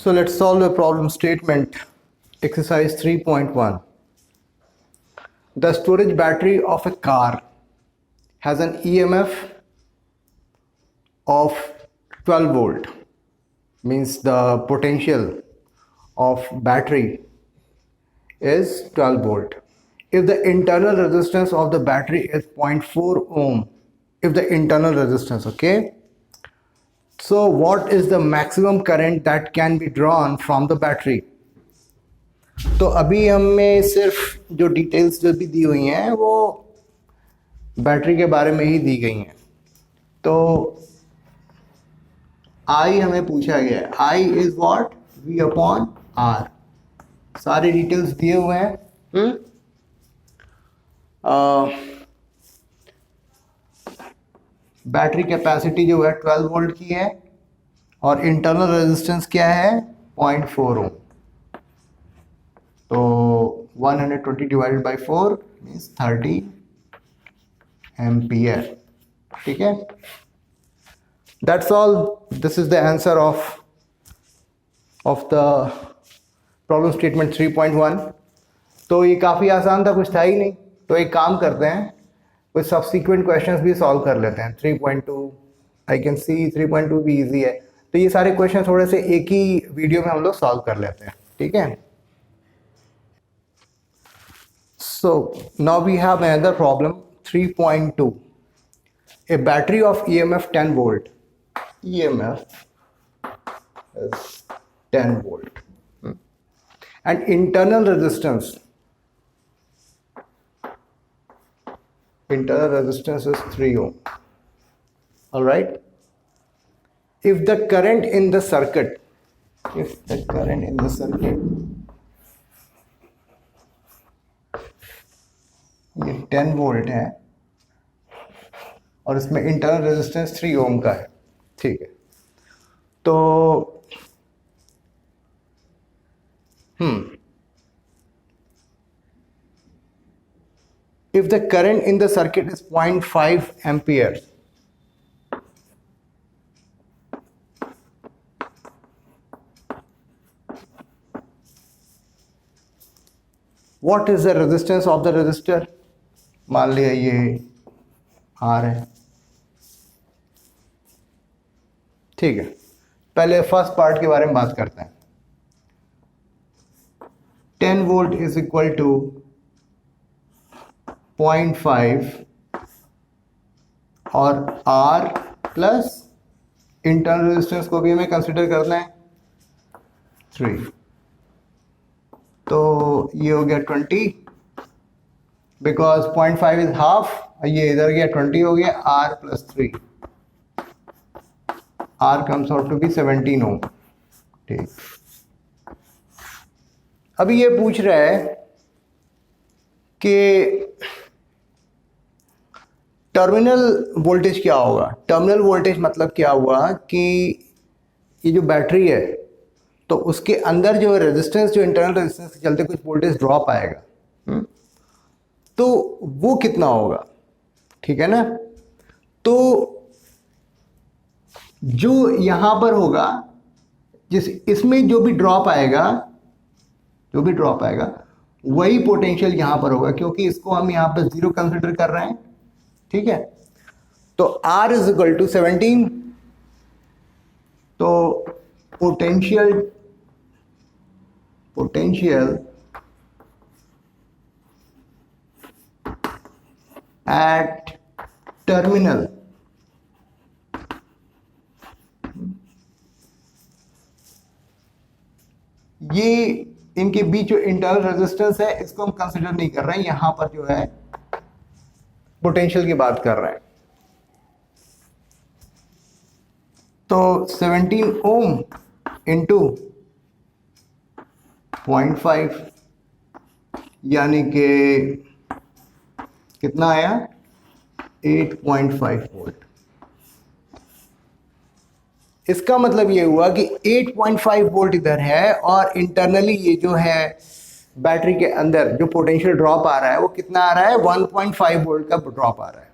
So let's solve the problem statement. Exercise 3.1. The storage battery of a car has an EMF of 12 volt, means the potential of battery is 12 volt. If the internal resistance of the battery is 0.4 ohm, if the internal resistance, okay, so what is the maximum current that can be drawn from the battery? तो अभी हमें सिर्फ जो details जो भी दी हुई हैं वो बैटरी के बारे में ही दी गई हैं. तो आई हमें पूछा गया है, I is what, V upon R. सारे डिटेल्स दिए हुए हैं. बैटरी कैपेसिटी जो है 12 वोल्ट की है और इंटरनल रेजिस्टेंस क्या है 0.4 ओम. तो 120 डिवाइडेड बाई 4 मीन्स 30 एम्पियर. ठीक है, that's all. This is the answer of the problem statement 3.1. तो ये काफ़ी आसान था, कुछ था ही नहीं. तो एक काम करते हैं, कुछ सब्सिक्वेंट क्वेश्चंस भी सॉल्व कर लेते हैं. 3.2 आई कैन सी 3.2 भी इजी है. तो ये सारे क्वेश्चन थोड़े से एक ही वीडियो में हम लोग सॉल्व कर लेते हैं. ठीक है. So now we have another problem 3.2. A battery of EMF 10 volt. EMF is 10 volt. And internal resistance. Internal resistance is 3 ohm. All right. If the current in the circuit, ये 10 volt है और इसमें internal resistance 3 ओम का है. ठीक है. तो if the current in the circuit is 0.5 ampere, what is the resistance of the resistor? मान लिया ये R है. ठीक है, पहले फर्स्ट पार्ट के बारे में बात करते हैं. 10 वोल्ट इज इक्वल टू 0.5 और R प्लस इंटरनल रेजिस्टेंस को भी हमें कंसिडर करना है 3. तो ये हो गया 20, बिकॉज 0.5 इज हाफ. ये इधर गया 20 हो गया. R plus 3, R comes out to be 17 ohm. ठीक. अभी ये पूछ रहा है कि टर्मिनल वोल्टेज क्या होगा. टर्मिनल वोल्टेज मतलब क्या हुआ कि ये जो बैटरी है तो उसके अंदर जो रेजिस्टेंस, जो इंटरनल रेजिस्टेंस के चलते कुछ वोल्टेज ड्रॉप आएगा. तो वो कितना होगा. ठीक है ना. तो जो यहां पर होगा, जिस इसमें जो भी ड्रॉप आएगा वही पोटेंशियल यहां पर होगा, क्योंकि इसको हम यहां पर 0 कंसिडर कर रहे हैं. ठीक है. तो R इज इक्वल टू 17. तो पोटेंशियल at terminal ये इनके बीच जो इंटरनल रेजिस्टेंस है इसको हम कंसिडर नहीं कर रहे हैं. यहां पर जो है पोटेंशियल की बात कर रहे हैं. तो 17 ओम इंटू 0.5 यानी कि कितना आया 8.5 वोल्ट. इसका मतलब ये हुआ कि 8.5 वोल्ट इधर है और इंटरनली ये जो है बैटरी के अंदर जो पोटेंशियल ड्रॉप आ रहा है वो कितना आ रहा है 1.5 वोल्ट का ड्रॉप आ रहा है.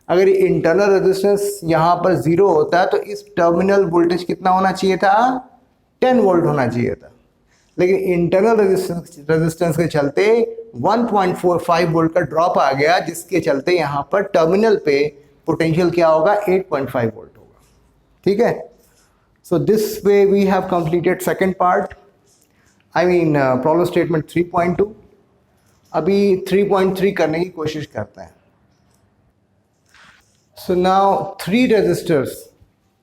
अगर इंटरनल रेजिस्टेंस यहाँ पर 0 होता है तो इस टर्मिनल वोल्टेज कितना होना चाहिए था 10 वोल्ट होना चाहिए था, लेकिन इंटरनल रेजिस्टेंस के चलते 1.45 वोल्ट का ड्रॉप आ गया, जिसके चलते यहाँ पर टर्मिनल पे पोटेंशियल क्या होगा, 8.5 वोल्ट होगा। ठीक है, so this way we have completed second part, I mean problem statement 3.2। अभी 3.3 करने की कोशिश करते हैं। So now 3 resistors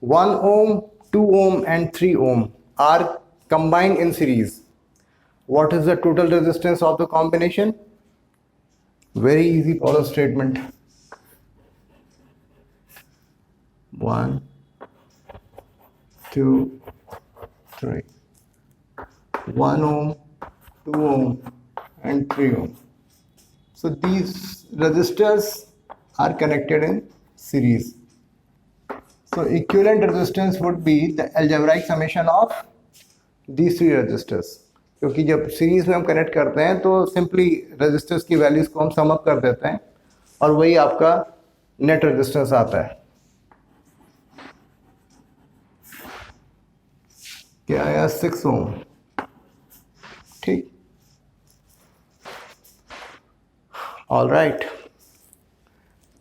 1 ohm, 2 ohm and 3 ohm are combined in series. What is the total resistance of the combination? Very easy problem statement. 1, 2, 3. 1 ohm, 2 ohm and 3 ohm. So these resistors are connected in series. So equivalent resistance would be the algebraic summation of these 3 resistors. क्योंकि जब series में हम connect करते हैं तो simply resistors की values को हम सम अप कर देते हैं और वही आपका नेट रेजिस्टेंस आता है। क्या आया, 6 ओम। ठीक, ऑल राइट,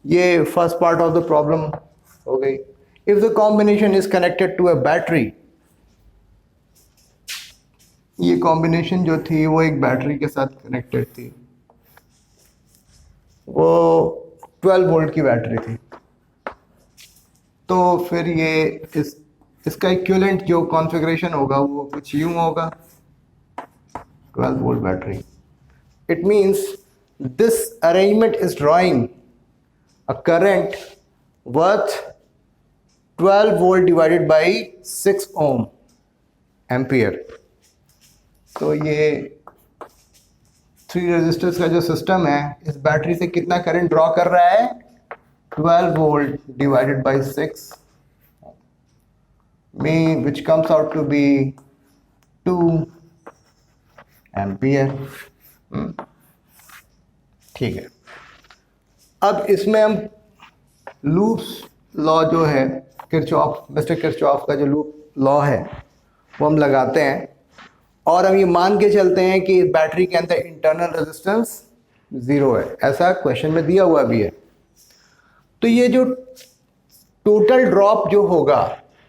ये first part of the problem हो गई। If the combination is connected to a battery, ये कॉम्बिनेशन जो थी वो एक बैटरी के साथ कनेक्टेड थी, वो 12 वोल्ट की बैटरी थी, तो फिर ये इसका इक्विवेलेंट जो कॉन्फ़िगरेशन होगा वो कुछ यूं होगा, 12 volt battery. It means this arrangement is drawing a current worth 12 volt divided by 6 ohm ampere. तो ये 3 रेजिस्टर्स का जो सिस्टम है इस बैटरी से कितना करंट ड्रॉ कर रहा है, 12 वोल्ट डिवाइडेड बाई 6 में, which comes out to be 2 ampere. ठीक है, अब इसमें हम लूप्स लॉ जो है किरचॉफ, मिस्टर किरचॉफ का जो लूप लॉ है वो हम लगाते हैं और हम ये मान के चलते हैं कि बैटरी के अंदर इंटरनल रेजिस्टेंस 0 है, ऐसा क्वेश्चन में दिया हुआ भी है। तो ये जो टोटल ड्रॉप जो होगा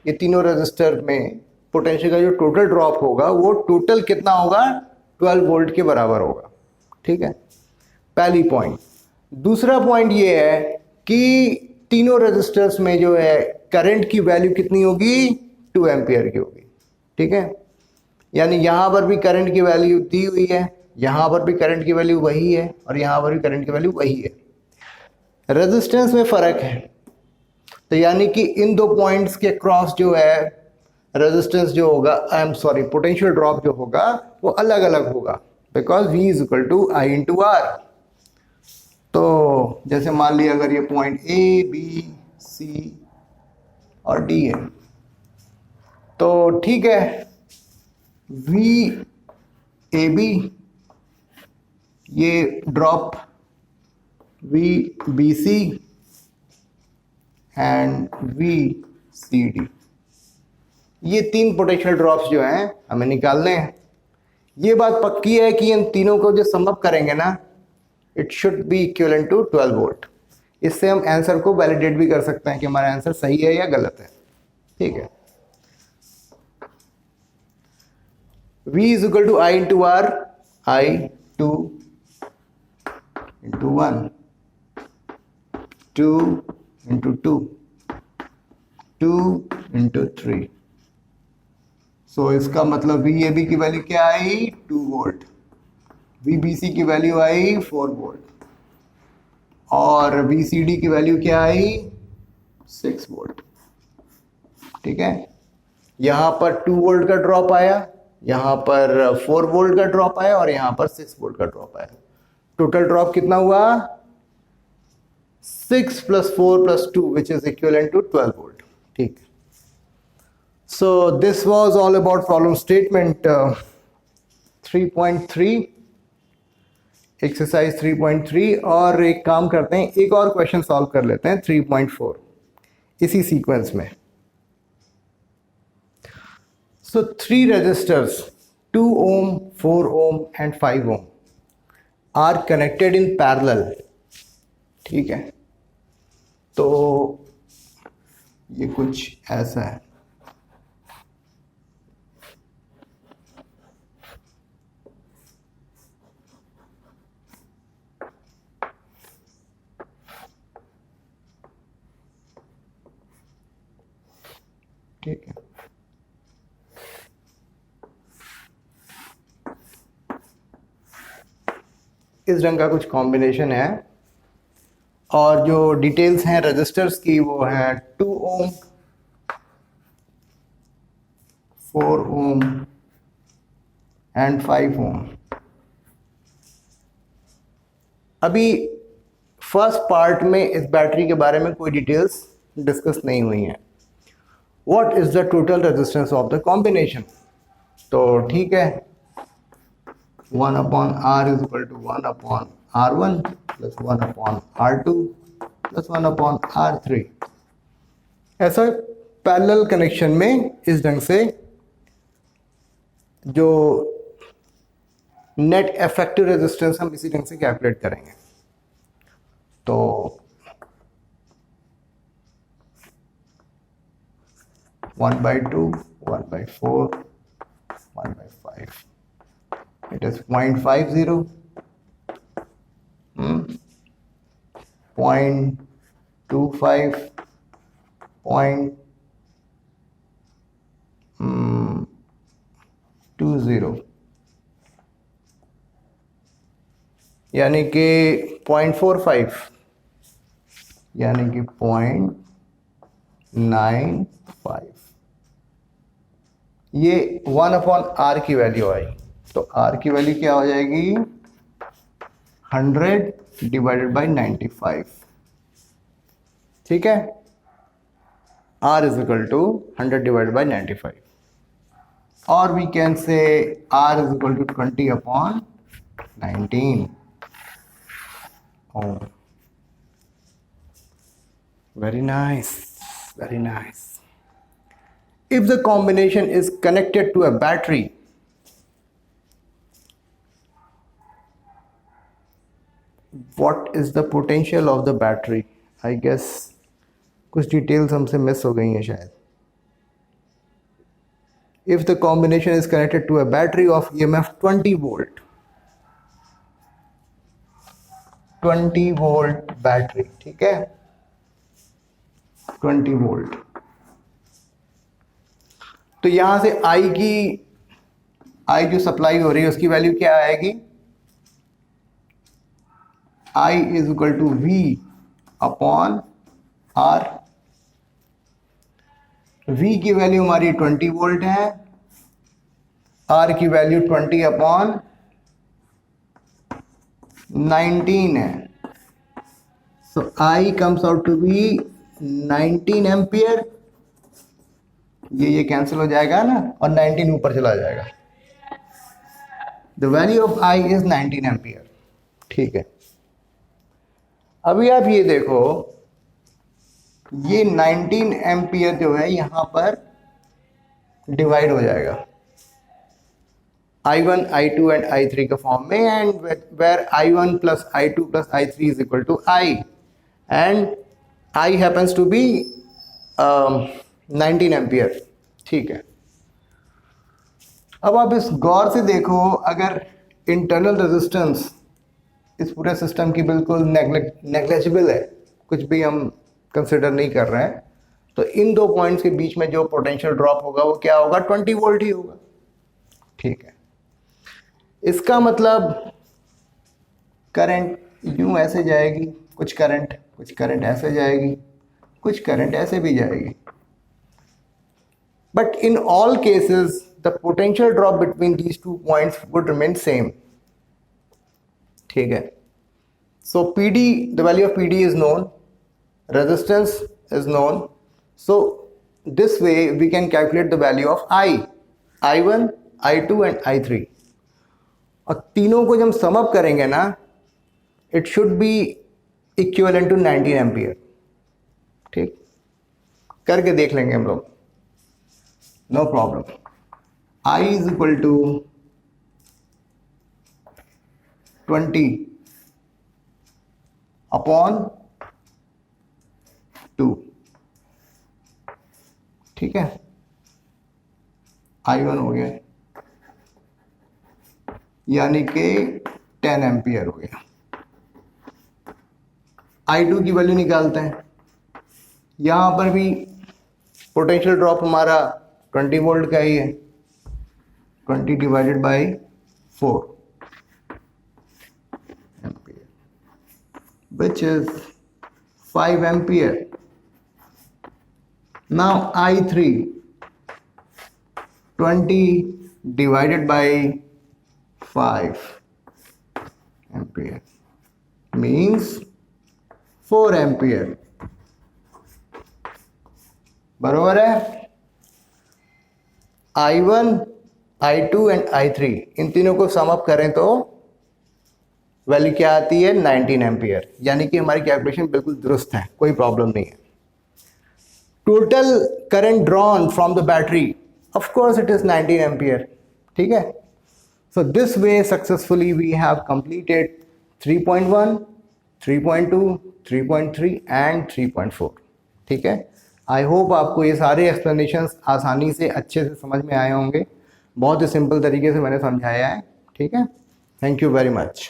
ये तीनों रेजिस्टर में पोटेंशियल का जो टोटल ड्रॉप होगा वो टोटल कितना होगा, 12 वोल्ट के बराबर होगा। ठीक है, पहली पॉइंट। दूसरा पॉइंट ये है कि तीनों रेजिस्टर्स में जो है करंट की वैल्यू कितनी होगी, 2 एम्पियर की होगी। ठीक है, यानी यहां पर भी करंट की वैल्यू दी हुई है, यहां पर भी करंट की वैल्यू वही है और यहां पर भी करंट की वैल्यू वही है, रेजिस्टेंस में फर्क है। तो यानी कि इन दो पॉइंट्स के क्रॉस जो है रेजिस्टेंस जो होगा, I am sorry, potential drop जो होगा वो अलग अलग होगा, because V is equal to I into R। तो जैसे मान लिया अगर ये पॉइंट A, B, C और D है, तो ठीक है, VAB ये ड्रॉप VBC एंड VCD, ये 3 पोटेंशियल ड्रॉप्स जो हैं हमें निकालने हैं। ये बात पक्की है कि इन तीनों को जो सम अप करेंगे ना, it should be equivalent to 12 volt. इससे हम आंसर को वैलिडेट भी कर सकते हैं कि हमारा आंसर सही है या गलत है। ठीक है, V is equal to I into R, I 2 into 1, 2 into 2, 2 into 3। सो इसका मतलब VAB की वैल्यू क्या आई, 2 वोल्ट, VBC की वैल्यू आई 4 वोल्ट और VCD की वैल्यू क्या आई, 6 वोल्ट। ठीक है, यहां पर 2 वोल्ट का ड्रॉप आया, यहां पर 4 वोल्ट का ड्रॉप आया और यहां पर 6 वोल्ट का ड्रॉप आया। टोटल ड्रॉप कितना हुआ, 6 + 4 + 2 which is equivalent to 12 volt. ठीक, so this was all about problem statement 3.3, exercise 3.3। और एक काम करते हैं, एक और क्वेश्चन सॉल्व कर लेते हैं 3.4 इसी सीक्वेंस में। So three resistors 2 ohm, 4 ohm and 5 ohm are connected in parallel. ठीक है, तो ये कुछ ऐसा है. ठीक है, इस रंग का कुछ कॉम्बिनेशन है और जो डिटेल्स हैं रजिस्टर्स की वो है 2 ओम, 4 ओम एंड 5 ओम. अभी फर्स्ट पार्ट में इस बैटरी के बारे में कोई डिटेल्स डिस्कस नहीं हुई हैं. What is the total resistance of the combination? तो ठीक है, 1 upon R is equal to 1 upon R1 plus 1 upon R2 plus 1 upon R3. ऐसा पैरेलल कनेक्शन में इस ढंग से जो नेट इफेक्टिव रेजिस्टेंस हम इसी ढंग से कैलकुलेट करेंगे. तो one by two, 1/4, 1/5. It is 0.50, 0.25, 0.20, यानी कि 0.45, यानी कि 0.95. ये 1 अपॉन आर की वैल्यू आई, तो आर की वैल्यू क्या हो जाएगी? 100 डिवाइडेड बाई 95. ठीक है, R is equal to 100 divided by 95, और we can say R is equal to 20 upon 19 ohm. Very nice, very nice. If the combination is connected to a battery, what is the potential of the battery? I guess कुछ details हमसे miss हो गई हैं शायद. If the combination is connected to a battery of EMF 20 volt, 20 volt battery, ठीक है, 20 volt. तो यहां से आई जो सप्लाई हो रही है उसकी वैल्यू क्या आएगी? I is equal to V upon R. V की वैल्यू हमारी 20 वोल्ट है, आर की वैल्यू 20 अपॉन 19 है. So I comes out to be 19 ampere. ये कैंसिल हो जाएगा ना, और 19 ऊपर चला जाएगा. The value of I is 19 ampere. ठीक है, अभी आप ये देखो, ये 19 एम्पियर जो है यहां पर डिवाइड हो जाएगा I1, I2 एंड I3 के फॉर्म में, and where I1 plus I2 plus I3 is equal to I, एंड I happens to be 19 ampere. ठीक है, अब आप इस गौर से देखो, अगर इंटरनल रेजिस्टेंस इस पूरे सिस्टम की बिल्कुल नेग्लेजिबल है, कुछ भी हम कंसिडर नहीं कर रहे हैं, तो इन दो पॉइंट्स के बीच में जो पोटेंशियल ड्रॉप होगा वो क्या होगा? 20 वोल्ट ही होगा. ठीक है, इसका मतलब करंट यूं ऐसे जाएगी, कुछ करंट ऐसे जाएगी, कुछ करंट ऐसे भी जाएगी. But in all cases the potential drop between these two points would remain same. ठीक है, so PD, the value of PD is known, resistance is known, so this way we can calculate the value of I1, I2 and I3. और तीनों को जब हम सम up करेंगे ना, it should be equivalent to 19 ampere. ठीक, करके देख लेंगे हम लोग, no problem. I is equal to 20 upon 2, ठीक है। I1 हो गया, यानी कि 10 एम्पियर हो गया। I2 की वैल्यू निकालते हैं। यहां पर भी पोटेंशियल ड्रॉप हमारा 20 वोल्ट का ही है, 20 divided by 4 ampere, which is 5 ampere. Now I3 20 divided by 5 ampere means 4 ampere, बरोबर है। I1, I2 एंड I3 इन तीनों को सम अप करें तो वैल्यू क्या आती है, 19 एम्पियर, यानी कि हमारी कैलकुलेशन बिल्कुल दुरुस्त है, कोई प्रॉब्लम नहीं है। Total current drawn from the battery, of course it is 19 ampere, ठीक है। So this way successfully we have completed 3.1, 3.2, 3.3 and 3.4, ठीक है। आई होप आपको ये सारे एक्सप्लेनेशंस आसानी से अच्छे से समझ में आए होंगे। बहुत ही सिंपल तरीके से मैंने समझाया है, ठीक है। Thank you very much.